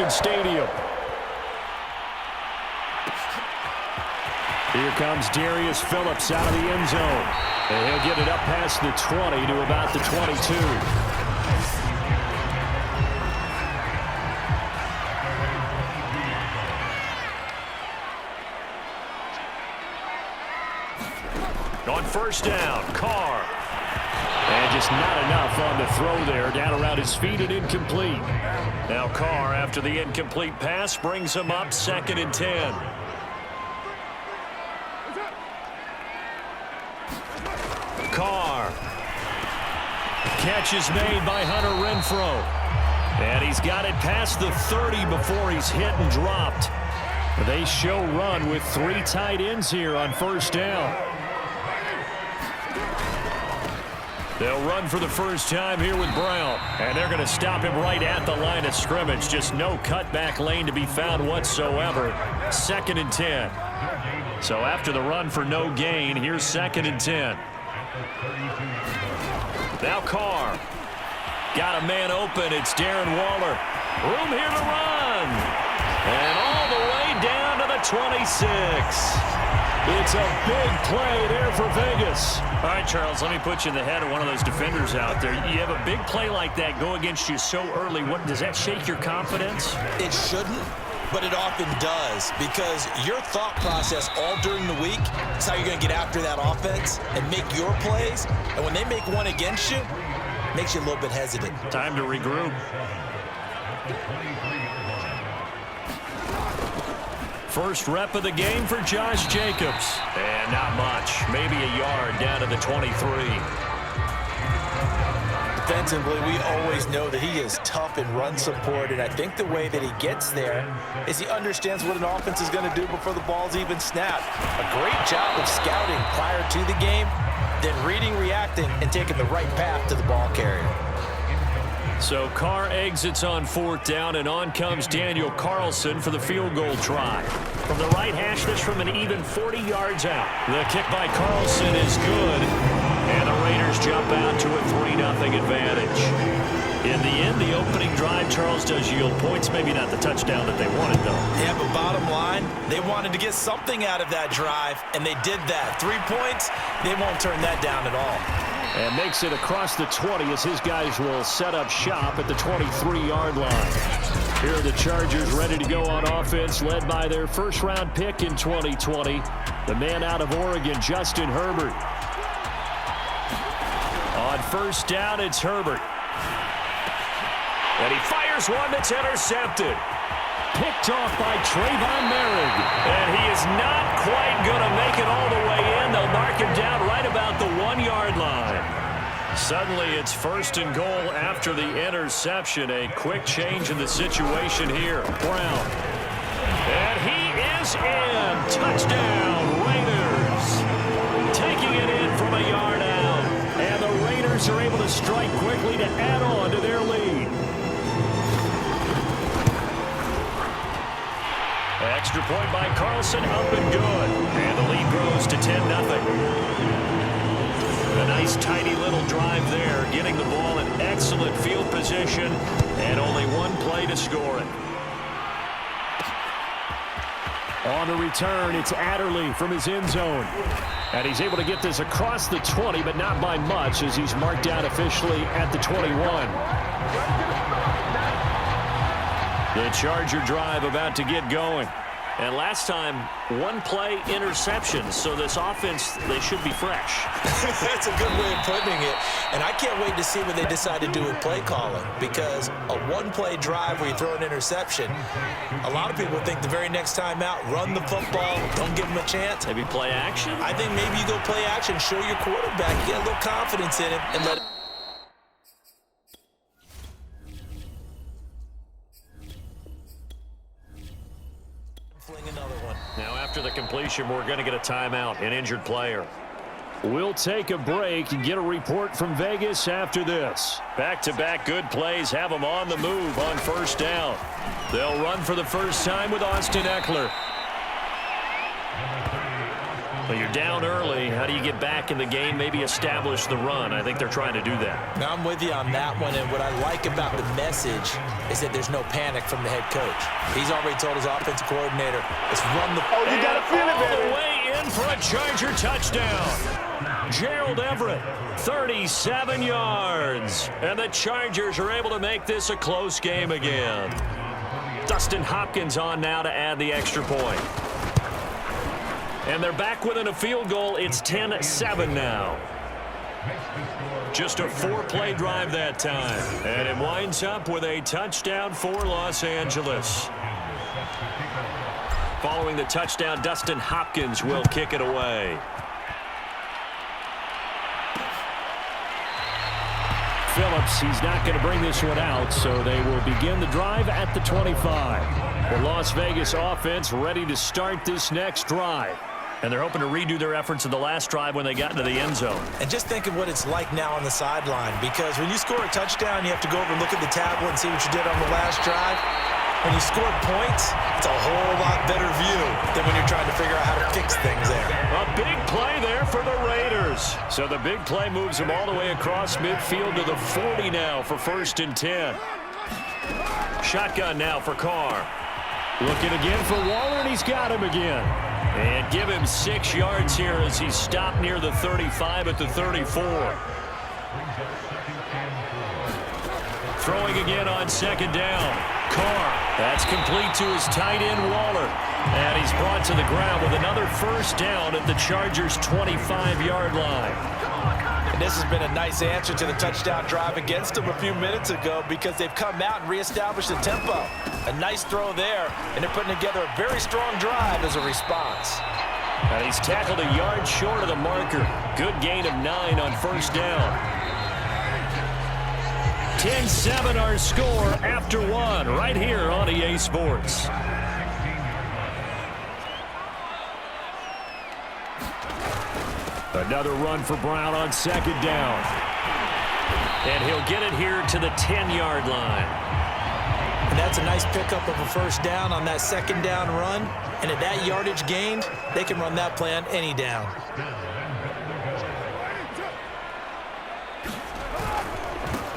Allegiant Stadium. Here comes Darius Phillips out of the end zone. And he'll get it up past the 20 to about the 22. On first down, Carr. And just not enough on the throw there. Down around his feet and incomplete. Now Carr, after the incomplete pass, brings him up 2nd and 10. Carr. Catch is made by Hunter Renfrow. And he's got it past the 30 before he's hit and dropped. They show run with 3 tight ends here on first down. They'll run for the first time here with Brown. And they're going to stop him right at the line of scrimmage. Just no cutback lane to be found whatsoever. 2nd and 10. So after the run for no gain, here's 2nd and 10. Now Carr. Got a man open. It's Darren Waller. Room here to run. And all the way down to the 26. It's a big play there for Vegas. All right, Charles, let me put you in the head of one of those defenders out there. You have a big play like that go against you so early. What, does that shake your confidence? It shouldn't, but it often does, because your thought process all during the week is how you're going to get after that offense and make your plays. And when they make one against you, it makes you a little bit hesitant. Time to regroup. First rep of the game for Josh Jacobs. And not much. Maybe a yard down to the 23. Defensively, we always know that he is tough in run support, and I think the way that he gets there is he understands what an offense is going to do before the ball's even snapped. A great job of scouting prior to the game, then reading, reacting, and taking the right path to the ball carrier. So Carr exits on 4th down, and on comes Daniel Carlson for the field goal try. From the right hash, this from an even 40 yards out. The kick by Carlson is good, and the Raiders jump out to a 3-0 advantage. In the end, the opening drive, Charles, does yield points. Maybe not the touchdown that they wanted, though. Yeah, but bottom line, they wanted to get something out of that drive, and they did that. 3 points, they won't turn that down at all. And makes it across the 20 as his guys will set up shop at the 23-yard line. Here are the Chargers ready to go on offense, led by their first-round pick in 2020, the man out of Oregon, Justin Herbert. On first down, it's Herbert. And he fires one that's intercepted. Picked off by Trayvon Merrick. And he is not quite going to make it all the way in. They'll mark him down right about the 1-yard line. Suddenly it's 1st and goal after the interception. A quick change in the situation here. Brown. And he is in. Touchdown, Raiders. Taking it in from a yard out. And the Raiders are able to strike quickly to add on to their lead. Extra point by Carlson, up and good. And the lead grows to 10-0. A nice, tidy little drive there, getting the ball in excellent field position, and only one play to score it. On the return, it's Adderley from his end zone. And he's able to get this across the 20, but not by much, as he's marked out officially at the 21. The Charger drive about to get going. And last time, one play interception. So this offense, they should be fresh. That's a good way of putting it. And I can't wait to see what they decide to do with play calling. Because a one-play drive where you throw an interception, a lot of people think the very next time out, run the football, don't give them a chance. Maybe play action? I think maybe you go play action, show your quarterback, get a little confidence in him, and let it. Now after the completion, we're going to get a timeout, an injured player. We'll take a break and get a report from Vegas after this. Back-to-back good plays have them on the move on first down. They'll run for the first time with Austin Eckler. Well, you're down early. How do you get back in the game, maybe establish the run? I think they're trying to do that. Now, I'm with you on that one, and what I like about the message is that there's no panic from the head coach. He's already told his offensive coordinator, let's run the... Oh, you got to feel it, baby. All the way in for a Charger touchdown. Gerald Everett, 37 yards. And the Chargers are able to make this a close game again. Dustin Hopkins on now to add the extra point. And they're back within a field goal. It's 10-7 now. Just a 4-play drive that time. And it winds up with a touchdown for Los Angeles. Following the touchdown, Dustin Hopkins will kick it away. Phillips, he's not going to bring this one out, so they will begin the drive at the 25. The Las Vegas offense ready to start this next drive. And they're hoping to redo their efforts in the last drive when they got into the end zone. And just think of what it's like now on the sideline, because when you score a touchdown, you have to go over and look at the tablet and see what you did on the last drive. When you score points, it's a whole lot better view than when you're trying to figure out how to fix things there. A big play there for the Raiders. So the big play moves them all the way across midfield to the 40 now for 1st and 10. Shotgun now for Carr. Looking again for Waller, and he's got him again. And give him 6 yards here as he's stopped near the 35 at the 34. Throwing again on 2nd down. Carr. That's complete to his tight end, Waller. And he's brought to the ground with another 1st down at the Chargers' 25-yard line. And this has been a nice answer to the touchdown drive against them a few minutes ago, because they've come out and reestablished the tempo. A nice throw there, and they're putting together a very strong drive as a response. And he's tackled a yard short of the marker. Good gain of 9 on 1st down. 10-7 our score after 1 right here on EA Sports. Another run for Brown on 2nd down. And he'll get it here to the 10-yard line. And that's a nice pickup of a 1st down on that 2nd down run. And at that yardage gained, they can run that play on any down.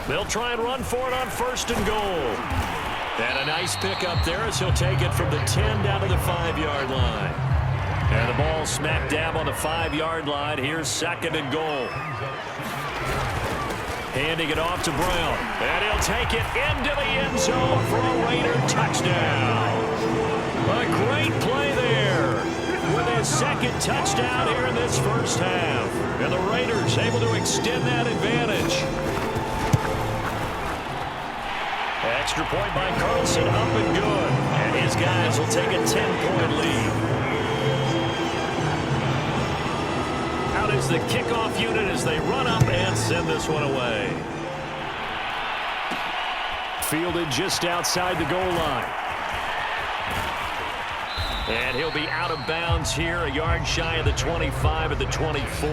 They'll try and run for it on 1st and goal. And a nice pickup there as he'll take it from the 10 down to the 5-yard line. And the ball smack dab on the 5-yard line. Here's 2nd and goal. Handing it off to Brown. And he'll take it into the end zone for a Raider touchdown. A great play there with his 2nd touchdown here in this 1st half. And the Raiders able to extend that advantage. Extra point by Carlson, up and good. And his guys will take a 10-point lead. Out is the kickoff unit as they run up and send this one away. Fielded just outside the goal line. And he'll be out of bounds here, a yard shy of the 25 at the 24.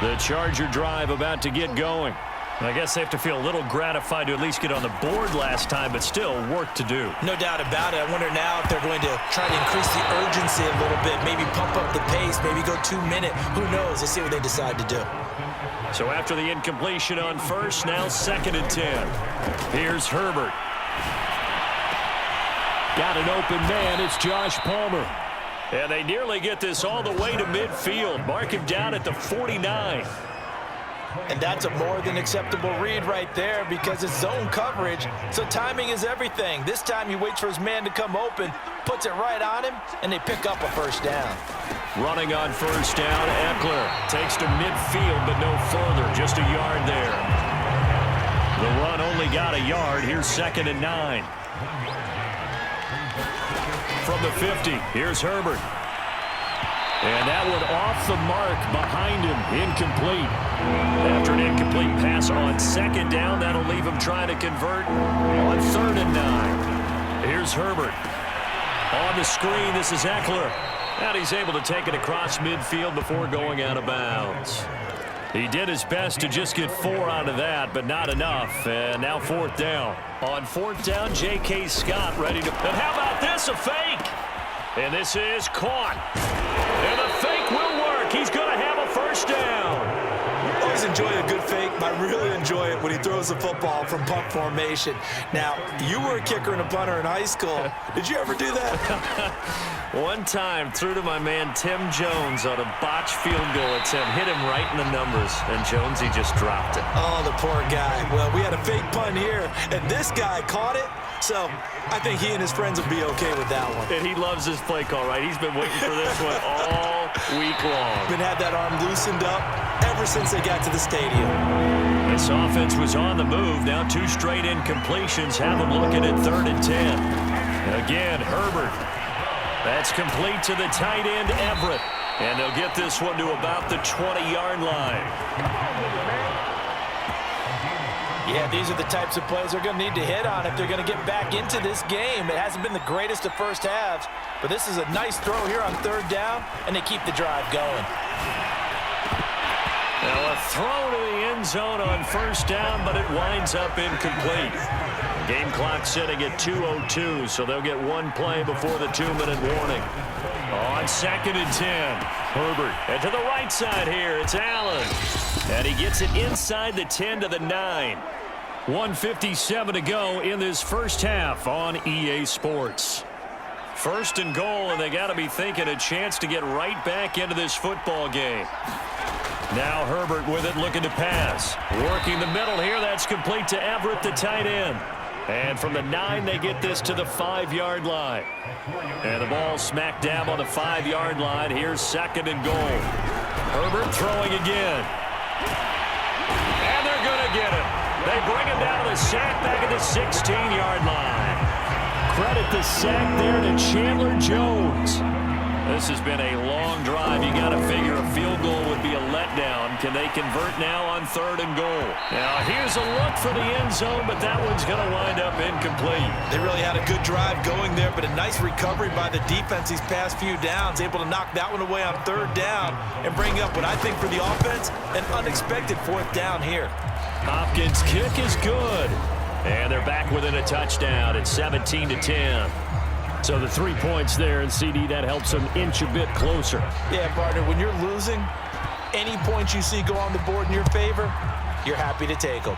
The Charger drive about to get going. I guess they have to feel a little gratified to at least get on the board last time, but still work to do. No doubt about it. I wonder now if they're going to try to increase the urgency a little bit, maybe pump up the pace, maybe go 2-minute. Who knows? Let's see what they decide to do. So after the incompletion on 1st, now 2nd and 10. Here's Herbert. Got an open man. It's Josh Palmer. And they nearly get this all the way to midfield. Mark him down at the 49. And that's a more than acceptable read right there, because it's zone coverage, so timing is everything. This time he waits for his man to come open, puts it right on him, and they pick up a 1st down. Running on 1st down, Eckler takes to midfield, but no further, just a yard there. The run only got a yard. Here's 2nd and 9. From the 50, here's Herbert. And that one off the mark behind him, incomplete. After an incomplete pass on 2nd down, that'll leave him trying to convert on 3rd and 9. Here's Herbert. On the screen, this is Eckler. And he's able to take it across midfield before going out of bounds. He did his best to just get 4 out of that, but not enough. And now 4th down. On 4th down, J.K. Scott ready to... And how about this, a fake? And this is caught. And the fake will work. He's going to have a first down. Always enjoy a good fake, but I really enjoy it when he throws the football from punt formation. Now, you were a kicker and a punter in high school. Did you ever do that? One time, threw to my man Tim Jones on a botched field goal attempt. Hit him right in the numbers, and Jones, he just dropped it. Oh, the poor guy. Well, we had a fake punt here, and this guy caught it. So I think he and his friends will be okay with that one. And he loves his play call, right? He's been waiting for this one all week long. Been had that arm loosened up ever since they got to the stadium. This offense was on the move. Now 2 straight incompletions have them looking at 3rd and 10. Again, Herbert. That's complete to the tight end, Everett. And they'll get this one to about the 20-yard line. Yeah, these are the types of plays they're going to need to hit on if they're going to get back into this game. It hasn't been the greatest of first halves, but this is a nice throw here on 3rd down, and they keep the drive going. Now a throw to the end zone on 1st down, but it winds up incomplete. Game clock sitting at 2:02, so they'll get 1 play before the 2-minute warning. On 2nd and 10, Herbert. And to the right side here, it's Allen. And he gets it inside the 10 to the 9. 1:57 to go in this first half on EA Sports. 1st and goal, and they got to be thinking a chance to get right back into this football game. Now Herbert with it, looking to pass. Working the middle here, that's complete to Everett, the tight end. And from the 9, they get this to the 5-yard line. And the ball smack dab on the 5-yard line. Here's 2nd and goal. Herbert throwing again. And they're going to get him. They bring him down to the sack back at the 16-yard line. Credit the sack there to Chandler Jones. This has been a long drive. You got to figure a field goal would be a letdown. Can they convert now on 3rd and goal? Now here's a look for the end zone, but that one's going to wind up incomplete. They really had a good drive going there, but a nice recovery by the defense these past few downs, able to knock that one away on 3rd down and bring up what I think for the offense, an unexpected 4th down here. Hopkins' kick is good. And they're back within a touchdown at 17-10. So the 3 points there, and CD, that helps them inch a bit closer. Yeah, partner, when you're losing, any points you see go on the board in your favor, you're happy to take them.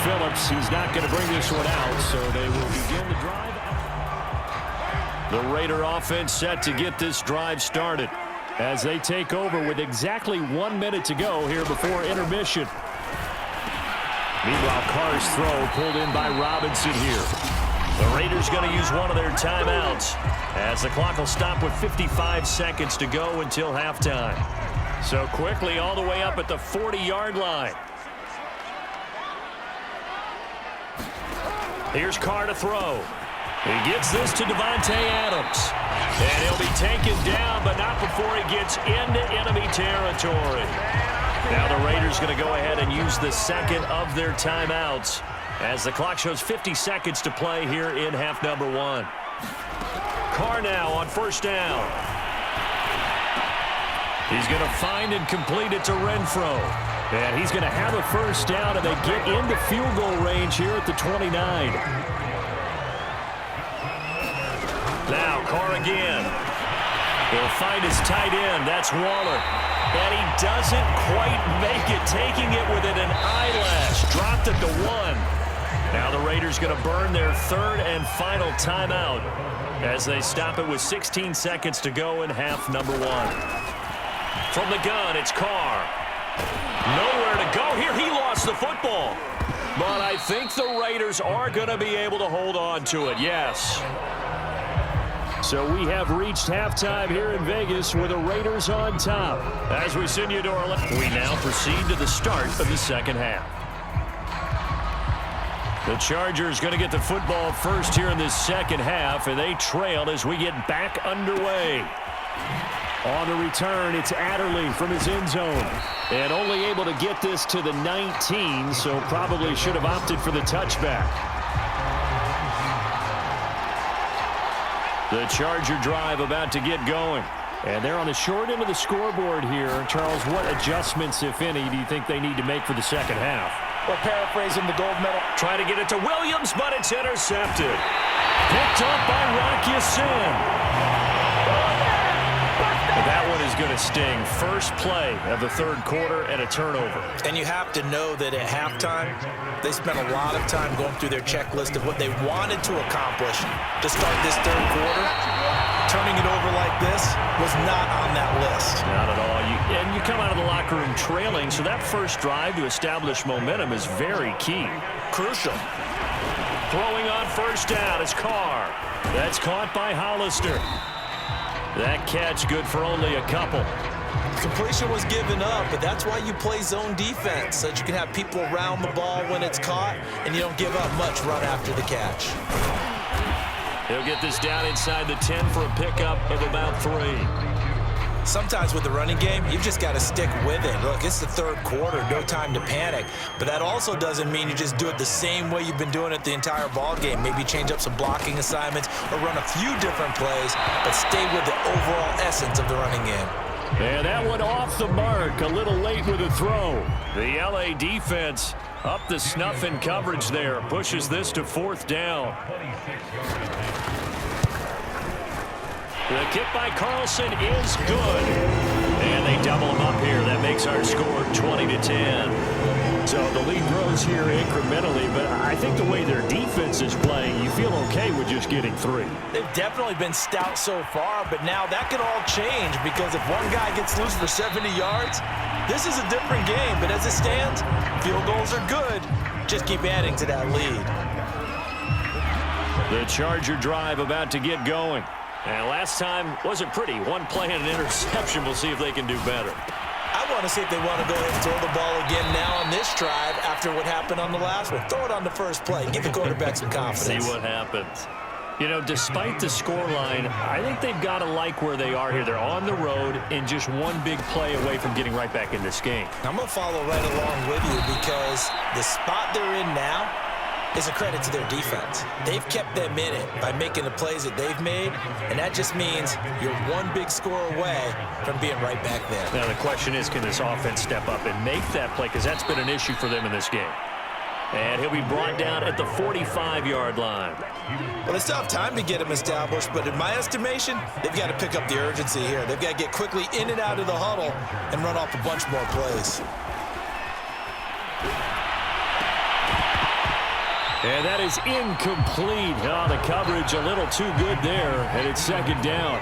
Phillips, he's not going to bring this one out, so they will begin the drive. The Raider offense set to get this drive started as they take over with exactly 1 minute to go here before intermission. Meanwhile, Carr's throw pulled in by Robinson here. The Raiders going to use one of their timeouts as the clock will stop with 55 seconds to go until halftime. So quickly all the way up at the 40-yard line. Here's Carr to throw. He gets this to Devontae Adams. And he'll be taken down, but not before he gets into enemy territory. Now the Raiders going to go ahead and use the 2nd of their timeouts as the clock shows 50 seconds to play here in half number 1. Carr now on 1st down. He's going to find and complete it to Renfro. And he's going to have a 1st down, and they get into field goal range here at the 29. Now Carr again. He'll find his tight end. That's Waller. And he doesn't quite make it, taking it within an eyelash. Dropped it to 1. Now the Raiders going to burn their 3rd and final timeout as they stop it with 16 seconds to go in half number 1. From the gun, it's Carr. Nowhere to go here. He lost the football. But I think the Raiders are going to be able to hold on to it, yes. So we have reached halftime here in Vegas with the Raiders on top. As we send you to our left, we now proceed to the start of the 2nd half. The Chargers going to get the football first here in this 2nd half, and they trail as we get back underway. On the return, it's Adderley from his end zone. And only able to get this to the 19, so probably should have opted for the touchback. The Charger drive about to get going. And they're on the short end of the scoreboard here. Charles, what adjustments, if any, do you think they need to make for the 2nd half? or paraphrasing the gold medal. Trying to get it to Williams, but it's intercepted. Picked up by Rocky Sin. That one is going to sting. First play of the third quarter and a turnover. And you have to know that at halftime, they spent a lot of time going through their checklist of what they wanted to accomplish to start this third quarter. Turning it over like this was not on that list. Not at all. And you come out of the locker room trailing, so that first drive to establish momentum is very key. Crucial. Throwing on first down is Carr. That's caught by Hollister. That catch good for only a couple. Completion was given up, but that's why you play zone defense, so that you can have people around the ball when it's caught, and you don't give up much run after the catch. He'll get this down inside the 10 for a pickup of about 3. Sometimes with the running game, you've just got to stick with it. Look, it's the third quarter, no time to panic. But that also doesn't mean you just do it the same way you've been doing it the entire ball game. Maybe change up some blocking assignments or run a few different plays, but stay with the overall essence of the running game. And that one off the mark, a little late with a throw. The LA defense up the snuff in coverage there, pushes this to fourth down. The kick by Carlson is good. And they double him up here. That makes our score 20-10. So the lead grows here incrementally, but I think the way their defense is playing, you feel okay with just getting 3. They've definitely been stout so far, but now that could all change because if one guy gets loose for 70 yards, this is a different game. But as it stands, field goals are good. Just keep adding to that lead. The Charger drive about to get going. And last time wasn't pretty. One play and an interception. We'll see if they can do better. I want to see if they want to go ahead and throw the ball again now on this drive after what happened on the last one. Throw it on the first play. Give the quarterback some confidence. See what happens. You know, despite the scoreline, I think they've got to like where they are here. They're on the road and just one big play away from getting right back in this game. I'm going to follow right along with you because the spot they're in now is a credit to their defense. They've kept them in it by making the plays that they've made, and that just means you're one big score away from being right back there. Now the question is, can this offense step up and make that play? Because that's been an issue for them in this game. And he'll be brought down at the 45-yard line. Well, they still have time to get him established, but in my estimation, they've got to pick up the urgency here. They've got to get quickly in and out of the huddle and run off a bunch more plays. And that is incomplete. Oh, the coverage a little too good there, and it's second down.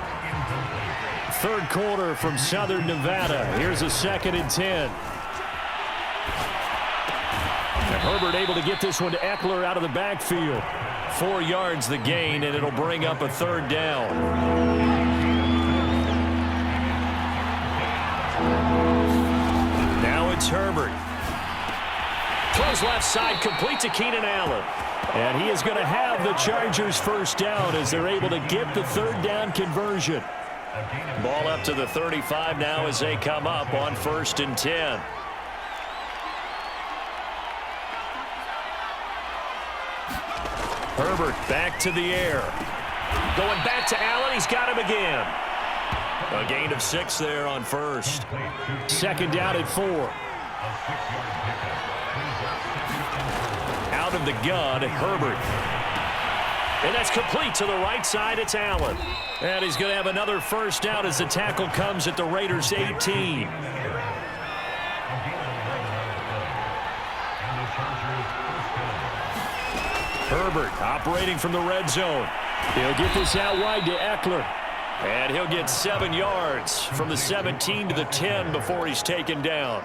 Third quarter from Southern Nevada. Here's a 2nd and 10. And Herbert able to get this one to Eckler out of the backfield. 4 yards the gain, and it'll bring up a third down. Now it's Herbert. Throws left side, complete to Keenan Allen. And he is going to have the Chargers first down as they're able to get the third down conversion. Ball up to the 35 now as they come up on 1st and 10. Herbert back to the air. Going back to Allen. He's got him again. A gain of 6 there on first. 2nd down at 4. Out of the gun, Herbert. And that's complete to the right side. It's Allen. And he's going to have another first down as the tackle comes at the Raiders' 18. Herbert operating from the red zone. He'll get this out wide to Eckler. And he'll get 7 yards from the 17 to the 10 before he's taken down.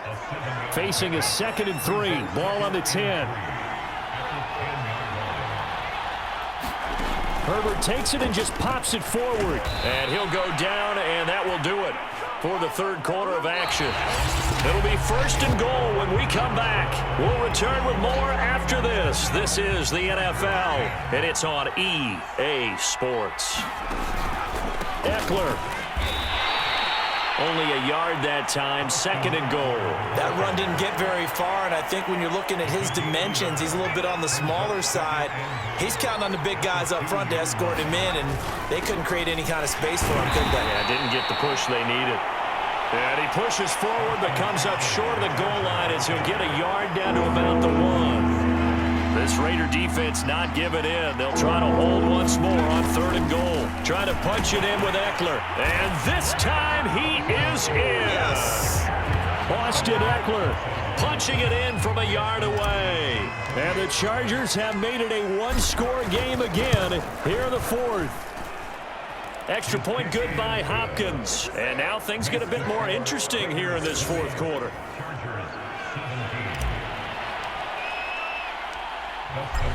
Facing a 2nd and 3. Ball on the 10. Herbert takes it and just pops it forward. And he'll go down, and that will do it for the third quarter of action. It'll be 1st and goal when we come back. We'll return with more after this. This is the NFL, and it's on EA Sports. Eckler. Only a yard that time, 2nd and goal. That run didn't get very far, and I think when you're looking at his dimensions, he's a little bit on the smaller side. He's counting on the big guys up front to escort him in, and they couldn't create any kind of space for him, could they? Yeah, didn't get the push they needed. And he pushes forward but comes up short of the goal line as he'll get a yard down to about the 1. This Raider defense not giving in. They'll try to hold once more on 3rd and goal. Trying to punch it in with Eckler. And this time he is in. Yes. Austin Eckler punching it in from a yard away. And the Chargers have made it a one-score game again here in the 4th. Extra point good by Hopkins. And now things get a bit more interesting here in this 4th quarter.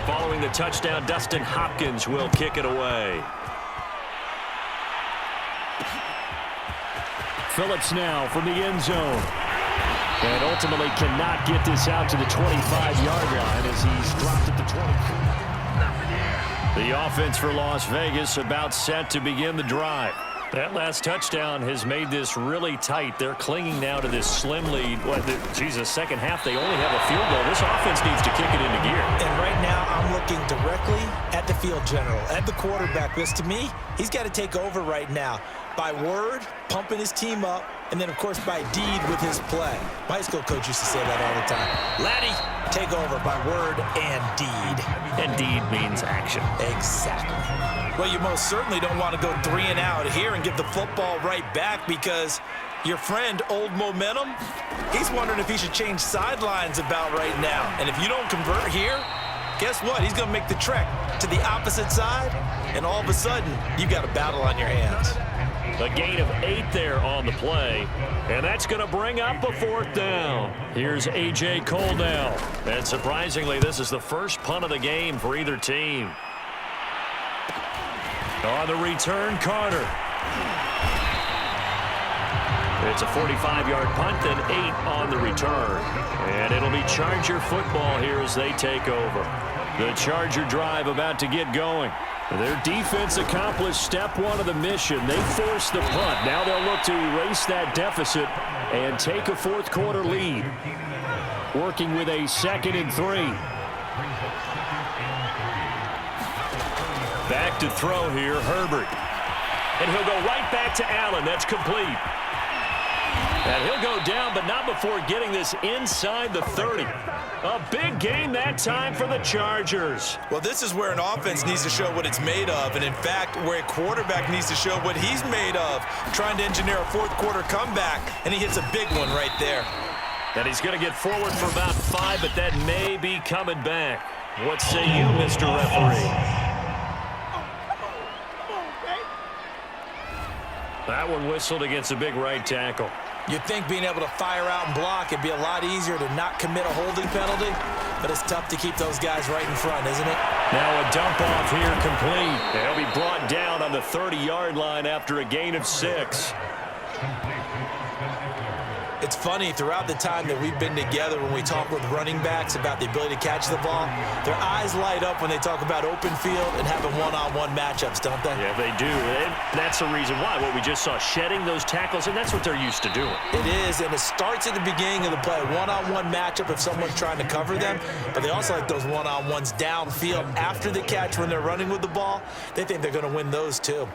Following the touchdown, Dustin Hopkins will kick it away. Phillips now from the end zone. And ultimately cannot get this out to the 25-yard line as he's dropped at the 20. The offense for Las Vegas about set to begin the drive. That last touchdown has made this really tight. They're clinging now to this slim lead. Second half, they only have a field goal. This offense needs to kick it into gear. And right now, I'm looking directly at the field general, at the quarterback. Because to me, he's got to take over right now. By word, pumping his team up, and then, of course, by deed with his play. My high school coach used to say that all the time. Laddie, take over by word and deed. And deed means action. Exactly. Well, you most certainly don't want to go 3 and out here and give the football right back because your friend, Old Momentum, he's wondering if he should change sidelines about right now. And if you don't convert here, guess what? He's going to make the trek to the opposite side, and all of a sudden, you've got a battle on your hands. A gain of 8 there on the play, and that's going to bring up a 4th down. Here's A.J. Cole now, and surprisingly, this is the first punt of the game for either team. On the return, Carter. It's a 45-yard punt, then 8 on the return. And it'll be Charger football here as they take over. The Charger drive about to get going. Their defense accomplished step 1 of the mission. They forced the punt. Now they'll look to erase that deficit and take a 4th quarter lead. Working with a 2nd and 3. Back to throw here, Herbert. And he'll go right back to Allen. That's complete. And he'll go down, but not before getting this inside the 30. A big gain that time for the Chargers. Well, this is where an offense needs to show what it's made of, and in fact, where a quarterback needs to show what he's made of, trying to engineer a 4th quarter comeback, and he hits a big one right there. And he's going to get forward for about 5, but that may be coming back. What say you, Mr. Referee? That one whistled against a big right tackle. You'd think being able to fire out and block, it'd be a lot easier to not commit a holding penalty, but it's tough to keep those guys right in front, isn't it? Now a dump off here complete. And he'll be brought down on the 30-yard line after a gain of 6. It's funny, throughout the time that we've been together, when we talk with running backs about the ability to catch the ball, their eyes light up when they talk about open field and having one-on-one matchups, don't they? Yeah, they do. And that's the reason why. What we just saw, shedding those tackles, and that's what they're used to doing. It is, and it starts at the beginning of the play. One-on-one matchup if someone's trying to cover them, but they also like those one-on-ones downfield after the catch when they're running with the ball. They think they're going to win those too.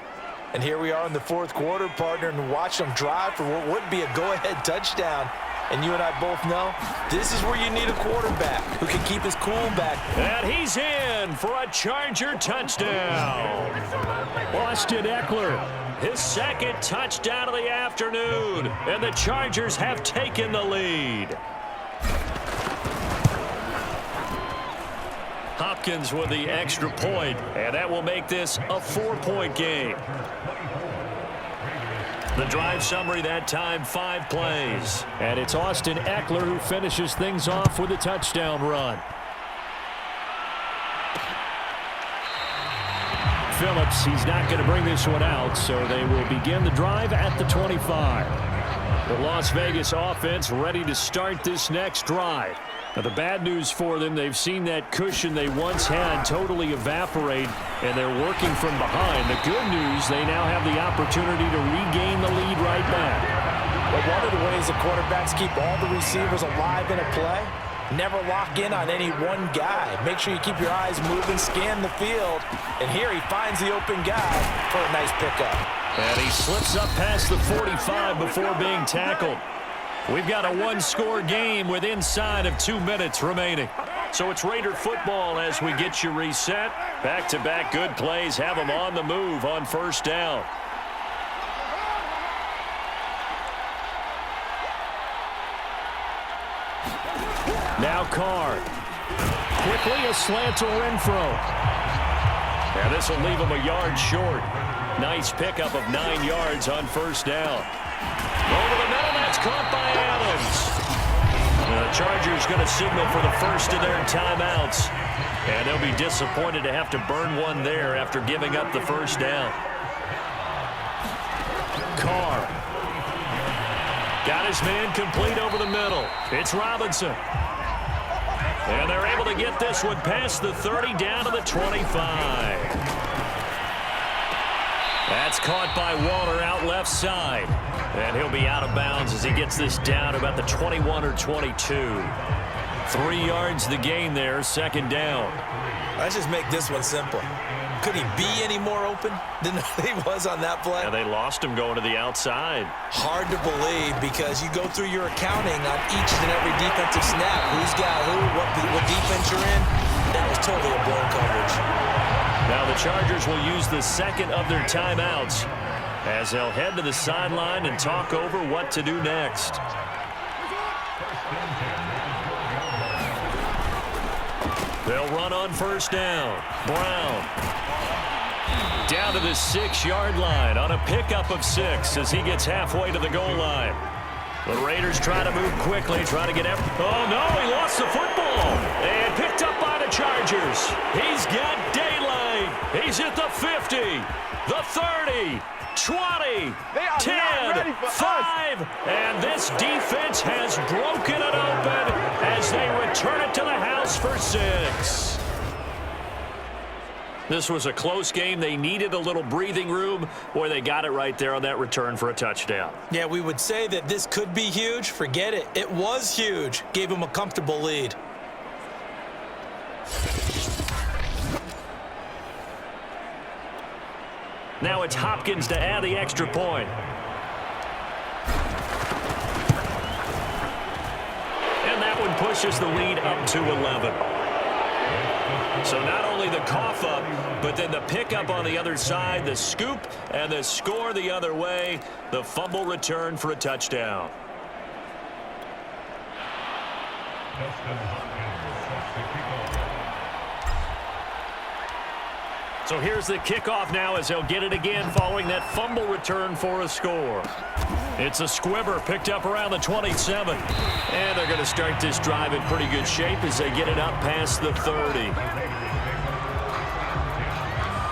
And here we are in the 4th quarter, partner, and watch them drive for what would be a go-ahead touchdown. And you and I both know this is where you need a quarterback who can keep his cool back. And he's in for a Charger touchdown. Austin Eckler, his 2nd touchdown of the afternoon. And the Chargers have taken the lead. Hopkins with the extra point, and that will make this a 4-point game. The drive summary that time, 5 plays. And it's Austin Eckler who finishes things off with a touchdown run. Phillips, he's not going to bring this one out, so they will begin the drive at the 25. The Las Vegas offense ready to start this next drive. Now, the bad news for them, they've seen that cushion they once had totally evaporate, and they're working from behind. The good news, they now have the opportunity to regain the lead right back. But one of the ways the quarterbacks keep all the receivers alive in a play Never lock in on any one guy. Make sure you keep your eyes moving, scan the field. And here he finds the open guy for a nice pickup. And he slips up past the 45 before being tackled. We've got a one-score game with inside of 2 minutes remaining. So it's Raider football as we get you reset. Back-to-back good plays have them on the move on first down. Now Carr. Quickly a slant to Renfro. And this will leave him a yard short. Nice pickup of 9 yards on first down. Over the middle, that's caught by Adams. The Chargers going to signal for the first of their timeouts. And they'll be disappointed to have to burn one there after giving up the first down. Carr. Got his man complete over the middle. It's Robinson. And they're able to get this one past the 30 down to the 25. That's caught by Waller out left side. And he'll be out of bounds as he gets this down about the 21 or 22. 3 yards the gain there, second down. Let's just make this one simple. Could he be any more open than he was on that play? Yeah, they lost him going to the outside. Hard to believe because you go through your accounting on each and every defensive snap. Who's got who, what defense you're in. That was totally a blown coverage. Now the Chargers will use the second of their timeouts as they'll head to the sideline and talk over what to do next. They'll run on first down. Brown. Down to the 6-yard line on a pickup of 6 as he gets halfway to the goal line. The Raiders try to move quickly, try to get him. Oh, no, he lost the football. And picked up by the Chargers. He's got daylight. He's at the 50, the 30, 20, 10, 5. And this defense has broken it open as they return it to the house for 6. This was a close game. They needed a little breathing room. Boy, they got it right there on that return for a touchdown. Yeah, we would say that this could be huge. Forget it. It was huge. Gave him a comfortable lead. Now it's Hopkins to add the extra point. And that one pushes the lead up to 11. So not only the cough up, but then the pickup on the other side, the scoop, and the score the other way. The fumble return for a touchdown. So here's the kickoff now as they'll get it again following that fumble return for a score. It's a squibber picked up around the 27. And they're going to start this drive in pretty good shape as they get it up past the 30.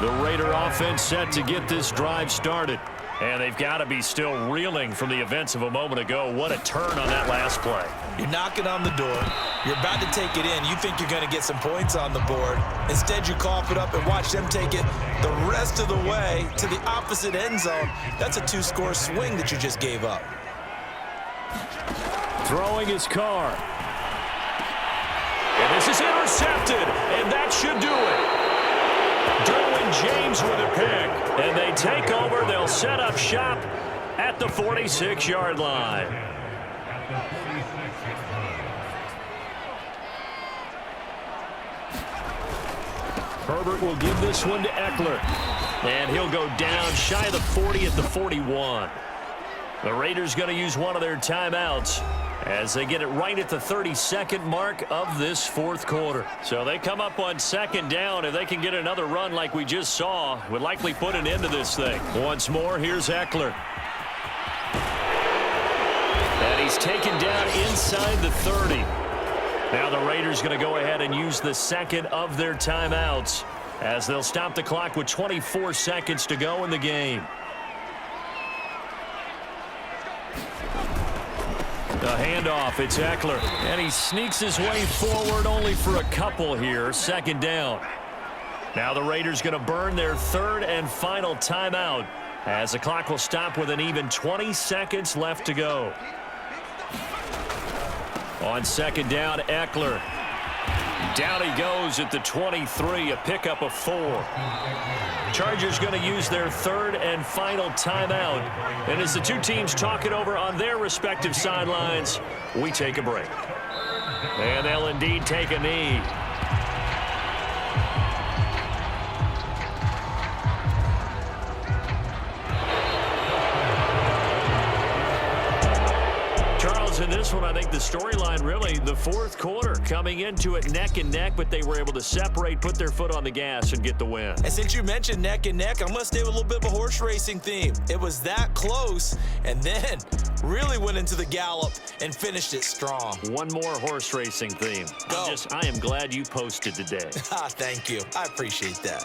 The Raider offense set to get this drive started. And they've got to be still reeling from the events of a moment ago. What a turn on that last play. You're knocking on the door. You're about to take it in. You think you're going to get some points on the board. Instead, you cough it up and watch them take it the rest of the way to the opposite end zone. That's a 2-score swing that you just gave up. Throwing his Carr. And this is intercepted, and that should do it. Derwin James with a pick. And they take over. They'll set up shop at the 46-yard line. Herbert will give this one to Eckler. And he'll go down shy of the 40 at the 41. The Raiders going to use one of their timeouts as they get it right at the 32nd mark of this fourth quarter. So they come up on second down. If they can get another run like we just saw, would likely put an end to this thing. Once more, here's Eckler. And he's taken down inside the 30. Now the Raiders going to go ahead and use the second of their timeouts as they'll stop the clock with 24 seconds to go in the game. The handoff, it's Eckler, and he sneaks his way forward only for a couple here, second down. Now the Raiders going to burn their third and final timeout as the clock will stop with an even 20 seconds left to go. On second down, Eckler. Down he goes at the 23, a pickup of 4. Chargers going to use their third and final timeout. And as the two teams talk it over on their respective sidelines, we take a break. And they'll indeed take a knee. In this one, I think the storyline really, the fourth quarter, coming into it neck and neck, but they were able to separate, put their foot on the gas, and get the win. And since you mentioned neck and neck, I'm going to stay with a little bit of a horse racing theme. It was that close, and then really went into the gallop and finished it strong. One more horse racing theme. Go. I am glad you posted today. Thank you. I appreciate that.